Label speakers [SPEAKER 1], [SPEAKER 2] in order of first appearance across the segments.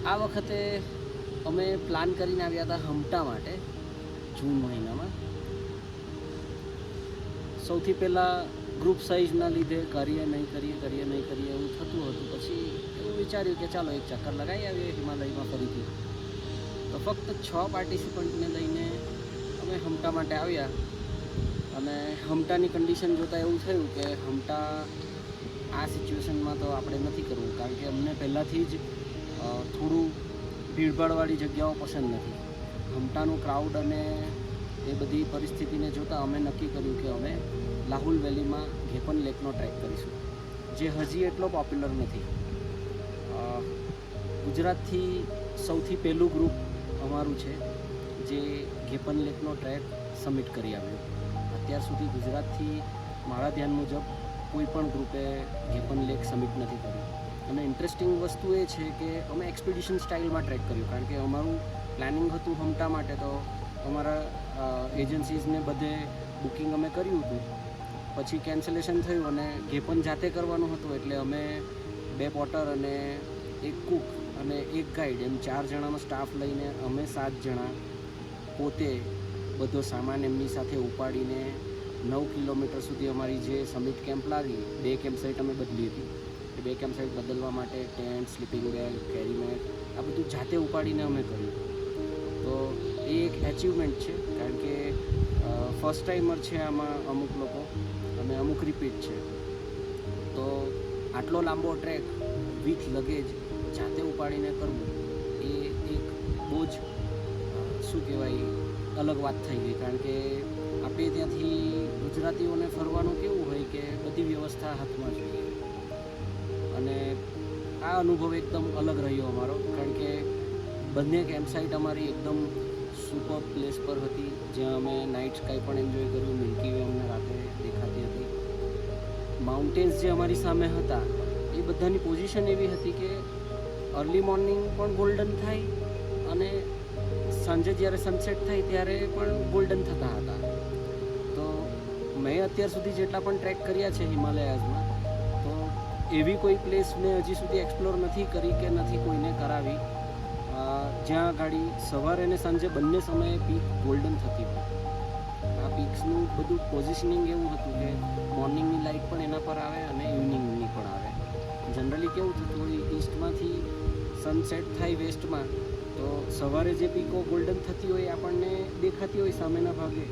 [SPEAKER 1] આ વખતે અમે પ્લાન કરીને આવ્યા હતા હમટા માટે જૂન મહિનામાં. સૌથી પહેલાં ગ્રુપ સાઇઝના લીધે કરીએ નહીં કરીએ એવું થતું હતું. પછી એવું વિચાર્યું કે ચાલો એક ચક્કર લગાવી આવીએ હિમાલયમાં ફરીથી. તો ફક્ત 6 પાર્ટિસિપન્ટને લઈને અમે હમટા માટે આવ્યા. અને હમટાની કન્ડિશન જોતાં એવું થયું કે હમટા આ સિચ્યુએશનમાં તો આપણે નથી કરવું, કારણ કે અમને પહેલાંથી જ થોડું ભીડભાડવાળી જગ્યાઓ પસંદ નથી. હમટાનું ક્રાઉડ અને એ બધી પરિસ્થિતિને જોતાં અમે નક્કી કર્યું કે અમે લાહુલ વેલીમાં ઘેપન લેકનો ટ્રેક કરીશું, જે હજી એટલો પોપ્યુલર નથી. ગુજરાતથી સૌથી પહેલું ગ્રુપ અમારું છે જે ઘેપન લેકનો ટ્રેક સબમિટ કરી આવ્યું. અત્યાર સુધી ગુજરાતથી મારા ધ્યાન મુજબ કોઈ પણ ગ્રુપે ઘેપન લેક સબમિટ નથી કર્યું. અને ઇન્ટરેસ્ટિંગ વસ્તુ એ છે કે અમે એક્સપિડિશન સ્ટાઇલમાં ટ્રેક કર્યું, કારણ કે અમારું પ્લાનિંગ હતું હમટા માટે. તો અમારા એજન્સીઝને બધે બુકિંગ અમે કર્યું હતું, પછી કેન્સલેશન થયું અને ઘેપન જાતે કરવાનું હતું. એટલે અમે 2 પોટર અને 1 કુક અને 1 ગાઈડ એમ 4 જણાનો સ્ટાફ લઈને અમે 7 જણા પોતે બધો સામાન એમની સાથે ઉપાડીને 9 કિલોમીટર સુધી અમારી જે સમિટ કેમ્પ લાગી, 2 કેમ્પ સાઇટ અમે બદલી હતી. એ 2 કેમ્પ સાઇટ બદલવા માટે ટેન્ટ, સ્લીપિંગ બેગ, કેરી મેટ આ બધું જાતે ઉપાડીને અમે કર્યું. તો એ એક એચિવમેન્ટ છે, કારણ કે ફર્સ્ટ ટાઈમર છે આમાં અમુક લોકો અને અમુક રિપીટ છે. તો આટલો લાંબો ટ્રેક વિથ લગેજ જાતે ઉપાડીને કરવું એ એક બહુ જ શું કહેવાય અલગ વાત થઈ ગઈ. કારણ કે આપણે ત્યાંથી ગુજરાતીઓને ફરવાનું કેવું હોય કે બધી વ્યવસ્થા હાથમાં જોઈએ. અને આ અનુભવ એકદમ અલગ રહ્યો અમારો, કારણ કે બંને કેમ્પસાઇટ અમારી એકદમ સુપર પ્લેસ પર હતી, જ્યાં અમે નાઇટ સ્કાય પણ એન્જોય કર્યું. મિલ્કી વે અમને રાતે દેખાતી હતી. માઉન્ટેન્સ જે અમારી સામે હતા એ બધાની પોઝિશન એવી હતી કે અર્લી મોર્નિંગ પણ ગોલ્ડન થાય અને સાંજે જ્યારે સનસેટ થાય ત્યારે પણ ગોલ્ડન થતા હતા. તો મેં અત્યાર સુધી જેટલા પણ ટ્રેક કર્યા છે હિમાલયાઝમાં, તો એવી કોઈ પ્લેસ મેં હજી સુધી એક્સપ્લોર નથી કરી કે નથી કોઈને કરાવી જ્યાં ગાડી સવારે અને સાંજે બંને સમયે પીક ગોલ્ડન થતી હોય. આ પીક્સનું બધું પોઝિશનિંગ એવું હતું કે મોર્નિંગની લાઇટ પણ એના પર આવે અને ઇવનિંગની પણ આવે. જનરલી કેવું થતું હોય, ઈસ્ટમાંથી સનસેટ થાય વેસ્ટમાં, તો સવારે જે પીકો ગોલ્ડન થતી હોય આપણને દેખાતી હોય સામેના ભાગે,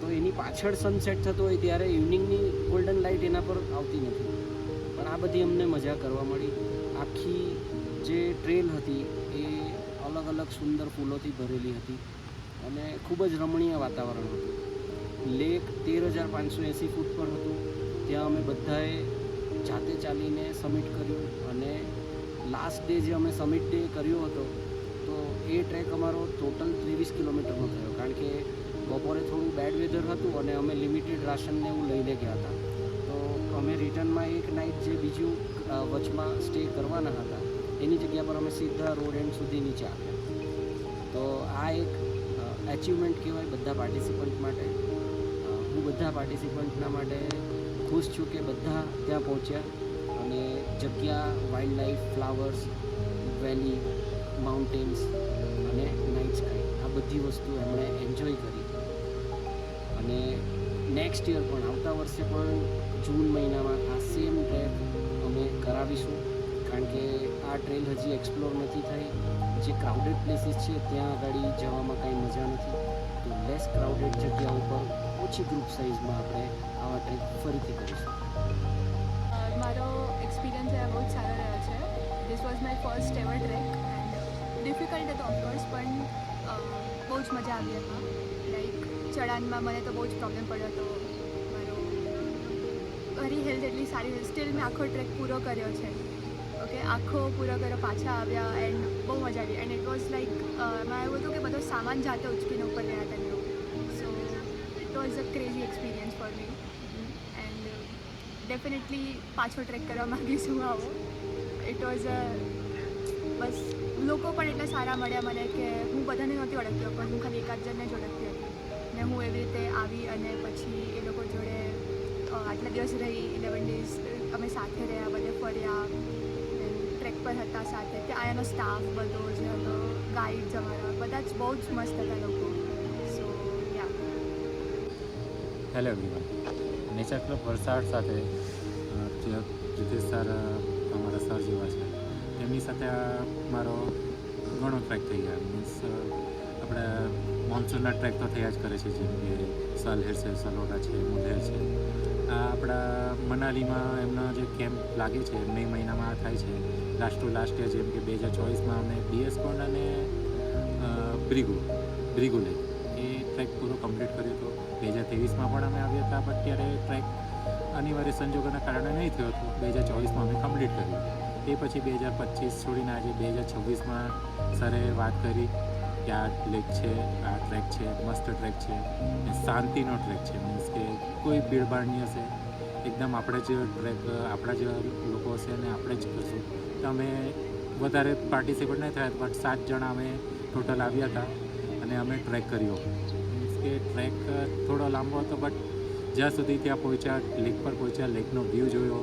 [SPEAKER 1] તો એની પાછળ સનસેટ થતો હોય ત્યારે ઇવનિંગની ગોલ્ડન લાઇટ એના પર આવતી નથી. પણ આ બધી અમને મજા કરવા મળી. આખી જે ટ્રેલ હતી એ અલગ અલગ સુંદર ફૂલોથી ભરેલી હતી અને ખૂબ જ રમણીય વાતાવરણ હતું. લેક 13,580 ફૂટ પર હતું. ત્યાં અમે બધાએ જાતે ચાલીને સમિટ કર્યું. અને લાસ્ટ ડે જે અમે સમિટ ડે કર્યો હતો, તો એ ટ્રેક અમારો ટોટલ 23 કિલોમીટરનો થયો, કારણ કે બપોરે થોડું બેડ વેધર હતું અને અમે લિમિટેડ રાશનને એવું લઈને ગયા હતા. તો અમે રિટર્નમાં એક નાઇટ જે બીજું વચમાં સ્ટે કરવાના હતા એની જગ્યા પર અમે સીધા રોડ એન્ડ સુધી નીચે આવ્યા. તો આ એક એચિવમેન્ટ કહેવાય બધા પાર્ટિસિપન્ટ માટે. હું બધા પાર્ટિસિપન્ટના માટે ખુશ છું કે બધા ત્યાં પહોંચ્યા અને જગ્યા, વાઇલ્ડ લાઈફ, ફ્લાવર્સ, વેલી, માઉન્ટેન્સ અને નાઇટ સ્કાય આ બધી વસ્તુ એમણે એન્જોય કરી. અને નેક્સ્ટ યર પણ આવતા વર્ષે પણ જૂન મહિનામાં આ સેમ ટ્રેક અમે કરાવીશું, કારણ કે આ ટ્રેલ હજી એક્સપ્લોર નથી થઈ. જે ક્રાઉડેડ પ્લેસીસ છે ત્યાં આગળ જવામાં કાંઈ મજા નથી. તો લેસ ક્રાઉડેડ જગ્યા ઉપર ઓછી ગ્રુપ સાઇઝમાં આપણે આવા ટ્રેક ફરીથી કરીશું.
[SPEAKER 2] મારો એક્સપિરિયન્સ એ બહુ જ સારો રહ્યો છે. This was my first ever track and difficult હતો ઓફકોર્સ, પણ બહુ જ મજા આવી હતી. લાઈક ચઢાણમાં મને તો બહુ જ પ્રોબ્લેમ પડ્યો હતો. મારી હેલ્થ એટલી સારી છે, સ્ટીલ મેં આખો ટ્રેક પૂરો કર્યો છે. ઓકે, આખો પૂરો કર્યો, પાછા આવ્યા એન્ડ બહુ મજા આવી. એન્ડ ઇટ વોઝ લાઈક એમાં એવું હતું કે બધો સામાન જાતે ઉચકીને ઉપર ગયા હતા એમનો. So it was a crazy experience for me and definitely પાછો ટ્રેક કરવા માગીશું આવો. ઇટ વોઝ બસ લોકો પણ એટલા સારા મળ્યા મને કે હું બધાને નહોતી ઓળખતી, પણ હું ખાલી એકાદ જણને જ ઓળખતી હતી. ને હું એવી રીતે આવી અને પછી એ લોકો જોડે આટલા દિવસ રહી, 11 ડેઝ અમે સાથે રહ્યા, બધે ફર્યા. ટ્રેક પર હતા સાથે ત્યાંનો સ્ટાફ બધો જે હતો ગાઈડ્સ અમારા બધા જ બહુ જ મસ્ત હતા લોકો so yeah
[SPEAKER 3] hello everyone nature club Valsad સાથે જે જીતેશ સર અમારા સર જેવા છે એમની સાથે આ મારો ઘણો ટ્રેક થઈ ગયા મીન્સ આપણે મોન્સૂનના ટ્રેક તો થયા જ કરે છે જેમ કે સાલહેર છે સલોડા છે મુંદેર છે આ આપણા મનાલીમાં એમના જે કેમ્પ લાગે છે મે મહિનામાં આ થાય છે લાસ્ટ ટુ લાસ્ટ યર જેમ કે 2024માં અમે બીએસ કોન્ડ અને બ્રિગુ લેક એ ટ્રેક પૂરો કમ્પ્લીટ કર્યો હતો 2023માં પણ અમે આવ્યા હતા બટ ત્યારે ટ્રેક અનિવાર્ય સંજોગોના કારણે નહીં થયો હતો 2024માં અમે કમ્પ્લીટ કર્યું એ પછી 2025 છોડીને આજે 2026માં સરે વાત કરી કે આ લેક છે આ ટ્રેક છે મસ્ત ટ્રેક છે ને શાંતિનો ટ્રેક છે મીન્સ કે કોઈ ભીડભાડ નહીં હશે એકદમ આપણે જ ટ્રેક આપણા જ લોકો હશે ને આપણે જ કરશું તો અમે વધારે પાર્ટિસિપેટ નહીં થયા બટ 7 જણા અમે ટોટલ આવ્યા હતા અને અમે ટ્રેક કર્યો મીન્સ કે ટ્રેક થોડો લાંબો હતો બટ જ્યાં સુધી ત્યાં પહોંચ્યા લેક પર પહોંચ્યા લેકનો વ્યૂ જોયો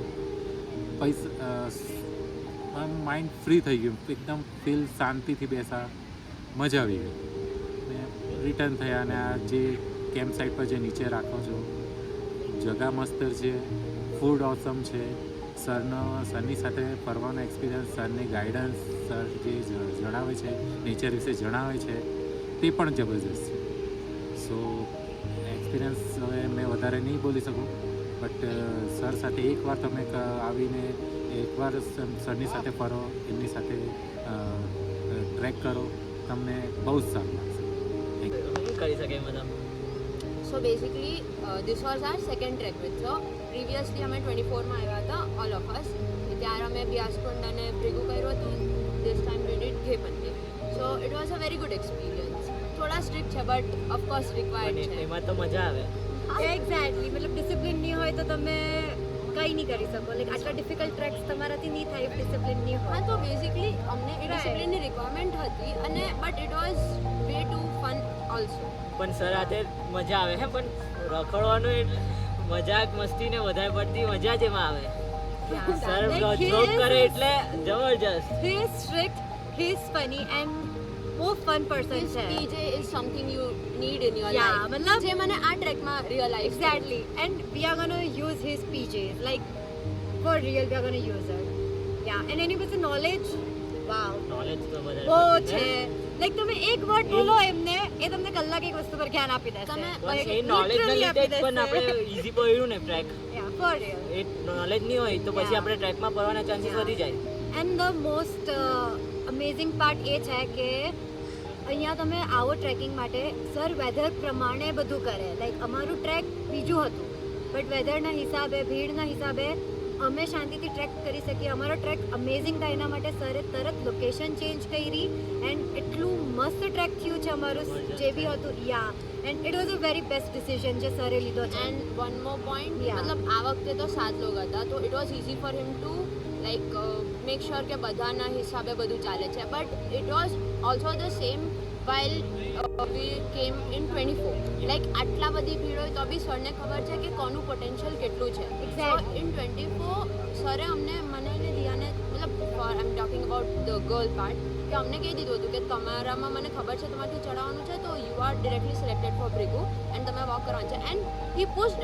[SPEAKER 3] માઇન્ડ ફ્રી થઈ ગયું એકદમ ફીલ શાંતિથી બેસા મજા આવી ગઈ ને રિટર્ન થયા અને આ જે કેમ્પ સાઇટ પર જે નીચે રાખો છો જગા મસ્ત છે ફૂડ ઓસમ છે સરની સાથે ફરવાનો એક્સપિરિયન્સ સરની ગાઈડન્સ સર જે જણાવે છે નેચર વિશે જણાવે છે તે પણ જબરજસ્ત છે સો એક્સપિરિયન્સ હવે મેં વધારે નહીં બોલી શકું બટ સર સાથે એકવાર તમે આવીને એકવાર સરની સાથે ફરો એમની સાથે ટ્રેક કરો તમને બહુ જ સારું લાગશે
[SPEAKER 4] કરી શકે મતલબ
[SPEAKER 5] So basically, this was our second trek with her. Previously, અમે 24માં આવ્યા હતા all of us. ત્યારે અમે બિયાસકુંડ અને ભૃગુ કર્યું હતું. This time we did ઘેપનથી. So it was a very good experience. થોડા સ્ટ્રિક્ટ છે બટ ઓફકોર્સ રિક્વાયર્ડ છે.
[SPEAKER 4] એમાં તો મજા આવે
[SPEAKER 6] એક્ઝેક્ટલી મતલબ ડિસિપ્લિન નહીં હોય તો તમે કંઈ નહીં કરી શકો લાઈક આટલા ડિફિકલ્ટ ટ્રેક્સ તમારાથી નહીં થાય ડિસિપ્લિન નહીં
[SPEAKER 5] હા
[SPEAKER 6] હોય
[SPEAKER 5] તો બેઝિકલી અમને એ ડિસિપ્લિનની રિક્વાયરમેન્ટ હતી અને but it was way to fun also.
[SPEAKER 4] પણ સર હાથે મજા આવે હે પણ રખડવાનું એટલે મજાક મસ્તી ને વધારે પડતી મજા જ એમાં આવે સર જોક કરે એટલે જબરજસ્ત
[SPEAKER 6] he is strict he is funny and બહુ ફન પર્સન
[SPEAKER 5] This
[SPEAKER 6] છે
[SPEAKER 5] PJ is something you need in your
[SPEAKER 6] Yeah,
[SPEAKER 5] life.
[SPEAKER 6] મતલબ
[SPEAKER 5] જે મને આ ટ્રેકમાં realize
[SPEAKER 6] exactly and we are gonna use his PJs like for real we are gonna use it yeah and એની પાસે knowledge વાવ
[SPEAKER 4] knowledge તો
[SPEAKER 6] બહુ
[SPEAKER 4] વધારે
[SPEAKER 6] છે લાઈક તમે એક વર્ડ બોલો એમને એ તમને કલાક એક વસ્તુ પર જ્ઞાન આપી દેશે
[SPEAKER 5] તમે-
[SPEAKER 4] બસ એ નોલેજ ના લીધે જ પણ આપણે ઈઝી પડ્યું ને ટ્રેક
[SPEAKER 6] યા ફોર રિયલ
[SPEAKER 4] એ નોલેજ નહીં હોય તો પછી
[SPEAKER 6] Yeah.
[SPEAKER 4] આપણે ટ્રેકમાં પડવાના ચાન્સીસ
[SPEAKER 6] Yeah.
[SPEAKER 4] વધી જાય
[SPEAKER 6] and the most amazing part એ છે કે અહીંયા તમે આવો ટ્રેકિંગ માટે સર વેધર પ્રમાણે બધું કરે લાઈક અમારું ટ્રેક બીજું હતું બટ વેધરના હિસાબે ભીડના હિસાબે અમે શાંતિથી ટ્રેક કરી શકીએ અમારો ટ્રેક અમેઝિંગ થાય એના માટે સરે તરત લોકેશન ચેન્જ કરી એન્ડ એટલું મસ્ત ટ્રેક થયું છે અમારું જે બી હતું yeah and it was a very best decision જે સરે લીધો છે
[SPEAKER 5] and one more point
[SPEAKER 6] Yeah.
[SPEAKER 5] મતલબ આ વખતે તો 7 લોકો હતા તો it was easy for him to like make sure કે બધાના હિસાબે બધું ચાલે છે but it was also the same while we came in 24 like આટલા બધી ભીડ હોય તો બી સરને ખબર છે કે કોનું પોટેન્શિયલ કેટલું છે
[SPEAKER 6] Exactly.
[SPEAKER 5] ઇન 24 સરે અમને મને અને રિયાને મતલબ I am talking about the girl part કે અમને કહી દીધું હતું કે તમારામાં મને ખબર છે તમારથી ચડાવવાનું છે તો you are directly selected for Bhrigu and તમે વોક કરવાનું છે and he pushed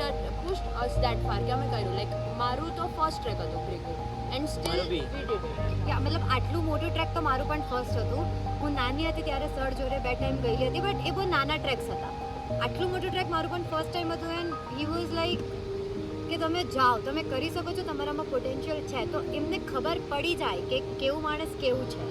[SPEAKER 5] us that far કે અમે કર્યું લાઈક મારું તો ફર્સ્ટ ટ્રેક હતું ભૃગુ એન્ડ સ્ટીલ
[SPEAKER 4] મારું બી.
[SPEAKER 5] વી ડીડ
[SPEAKER 6] યા મતલબ આટલું મોટું ટ્રેક તો મારું પણ ફર્સ્ટ હતું હું નાની હતી ત્યારે સર જોડે 2 ટાઈમ ગઈ હતી બટ એ બહુ નાના ટ્રેક્સ હતા આટલું મોટું ટ્રેક મારું પણ ફર્સ્ટ ટાઈમ હતું એન્ડ હી વોઝ લાઈક કે તમે જાઓ તમે કરી શકો છો તમારામાં પોટેન્શિયલ છે તો એમને ખબર પડી જાય કે કેવું માણસ કેવું છે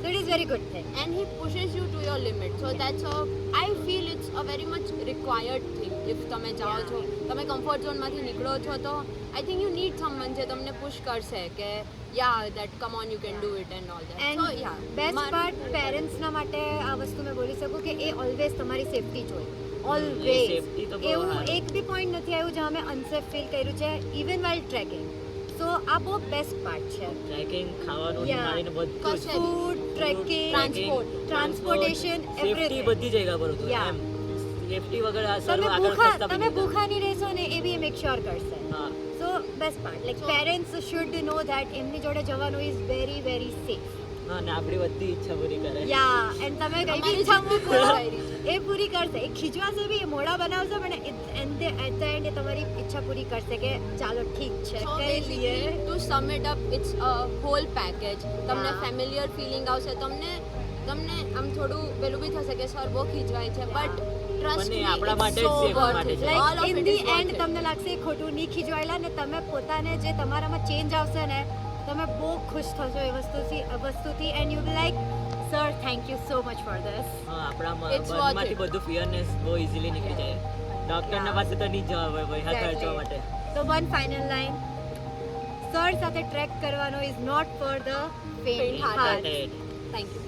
[SPEAKER 6] so it is very good thing
[SPEAKER 5] and he pushes you to your limit so that's a I feel it's a very much required thing if તમે જાઓ છો તમે કમ્ફર્ટ ઝોનમાંથી નીકળો છો તો I think you need someone જે તમને push કરશે કે yeah that come on you can do it and all that so
[SPEAKER 6] and
[SPEAKER 5] yeah
[SPEAKER 6] best part પેરેન્ટ્સના માટે આ વસ્તુ મેં બોલી શકું કે એ ઓલવેઝ તમારી સેફટી જોઈ ઓલવેઝ
[SPEAKER 4] safety તો બહુ
[SPEAKER 6] એવું
[SPEAKER 4] સારું.
[SPEAKER 6] એક બી પોઈન્ટ નથી આવ્યું જ્યાં અમે અનસેફ ફીલ કર્યું છે ઇવન વાઇલ ટ્રેકિંગ સો આ બહુ બેસ્ટ પાર્ટ છે
[SPEAKER 4] ટ્રેકિંગ ખાવાનું
[SPEAKER 6] Yeah.
[SPEAKER 4] મારીને બધું જ
[SPEAKER 5] કશે
[SPEAKER 6] food trekking transportation
[SPEAKER 4] safety
[SPEAKER 6] everything
[SPEAKER 4] બધી જગ્યા પર હતું
[SPEAKER 6] Yeah.
[SPEAKER 4] એમ સેફટી વગર આ સર
[SPEAKER 6] તમે
[SPEAKER 4] આગળ
[SPEAKER 6] ભૂખા
[SPEAKER 4] ખસતા
[SPEAKER 6] તમે
[SPEAKER 4] બી નહોતા.
[SPEAKER 6] ભૂખા નહીં રહેશો ને એ બી મેક શ્યોર કરશે
[SPEAKER 4] હા
[SPEAKER 6] so best part like
[SPEAKER 5] So-
[SPEAKER 6] parents should know that એમની જોડે જવાનું ઇઝ વેરી વેરી સેફ
[SPEAKER 4] હા ને આપણી બધી ઈચ્છા પૂરી કરે
[SPEAKER 6] યા એન્ડ તમે કઈ બી
[SPEAKER 5] અમારી
[SPEAKER 6] ઈચ્છા
[SPEAKER 5] જિંદગી
[SPEAKER 6] મૂકો
[SPEAKER 5] પૂરી કરી છે.
[SPEAKER 6] એ પૂરી કરશે એ ખીજવાશે બી એ મોડા બનાવશે પણ એટ ધ એન્ડ એ તમારી ઈચ્છા પૂરી કરશે કે ચાલો ઠીક છે
[SPEAKER 5] So
[SPEAKER 6] કરી લઈએ
[SPEAKER 5] basically, to sum it up, it's a whole package. તમને
[SPEAKER 6] Yeah.
[SPEAKER 5] ફેમિલિયર ફિલિંગ આવશે, તમને આમ થોડું પેલું બી થશે કે સર બહુ ખીજવાય છે, બટ ટ્રસ્ટ
[SPEAKER 4] પણ એ
[SPEAKER 5] મી,
[SPEAKER 4] આપણા
[SPEAKER 5] it's
[SPEAKER 4] માટે જ
[SPEAKER 5] so
[SPEAKER 4] safe
[SPEAKER 5] worth
[SPEAKER 4] માટે
[SPEAKER 5] it.
[SPEAKER 4] છે.
[SPEAKER 5] All
[SPEAKER 6] like
[SPEAKER 5] of
[SPEAKER 6] in
[SPEAKER 5] it
[SPEAKER 6] the
[SPEAKER 5] is worth
[SPEAKER 6] and
[SPEAKER 5] it.
[SPEAKER 6] તમને લાગશે એ ખોટું નહીં ખીજવાયેલા ને તમે પોતાને જે તમારામાં ચેન્જ આવશે ને તમે બહુ ખુશ થશો એ વસ્તુથી and you like sir thank you so much for this
[SPEAKER 4] હા આપણા
[SPEAKER 5] It's worth
[SPEAKER 4] મનમાંથી
[SPEAKER 5] it.
[SPEAKER 4] બધું ફિયરનેસ બહુ ઇઝીલી નીકળી જાય ડોક્ટરના
[SPEAKER 6] Yeah.
[SPEAKER 4] પાસે તો નહીં જવા હોય પૈસા
[SPEAKER 6] Exactly.
[SPEAKER 4] ખર્ચવા માટે
[SPEAKER 6] તો વન ફાઇનલ લાઈન સર સાથે ટ્રેક કરવાનો is not for the faint
[SPEAKER 5] Faint-hearted.
[SPEAKER 6] Heart
[SPEAKER 5] Thank you.